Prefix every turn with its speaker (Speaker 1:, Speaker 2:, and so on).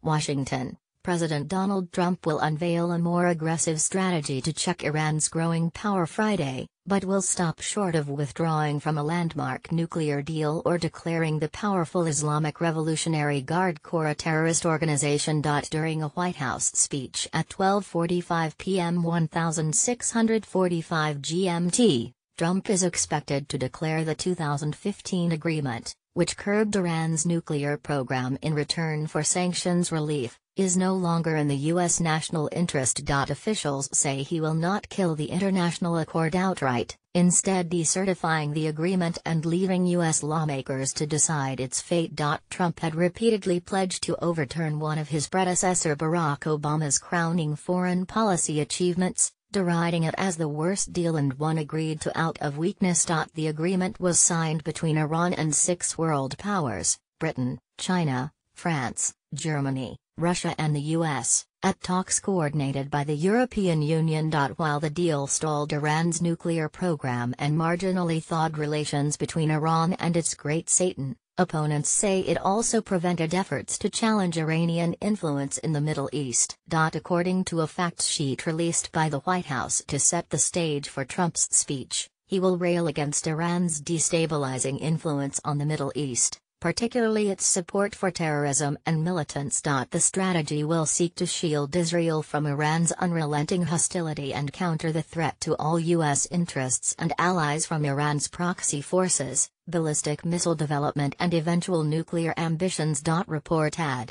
Speaker 1: Washington. President Donald Trump will unveil a more aggressive strategy to check Iran's growing power Friday, but will stop short of withdrawing from a landmark nuclear deal or declaring the powerful Islamic Revolutionary Guard Corps a terrorist organization. During a White House speech at 12:45 p.m. 1645 GMT, Trump is expected to declare the 2015 agreement, which curbed Iran's nuclear program in return for sanctions relief, is no longer in the U.S. national interest. Officials say he will not kill the international accord outright, instead decertifying the agreement and leaving U.S. lawmakers to decide its fate. Trump had repeatedly pledged to overturn one of his predecessor Barack Obama's crowning foreign policy achievements, deriding it as the worst deal and one agreed to out of weakness. The agreement was signed between Iran and six world powers, Britain, China, France, Germany, Russia and the US, at talks coordinated by the European Union. While the deal stalled Iran's nuclear program and marginally thawed relations between Iran and its Great Satan, opponents say it also prevented efforts to challenge Iranian influence in the Middle East. According to a fact sheet released by the White House to set the stage for Trump's speech, he will rail against Iran's destabilizing influence on the Middle East, particularly its support for terrorism and militants. The strategy will seek to shield Israel from Iran's unrelenting hostility and counter the threat to all U.S. interests and allies from Iran's proxy forces, ballistic missile development and eventual nuclear ambitions. Report ad.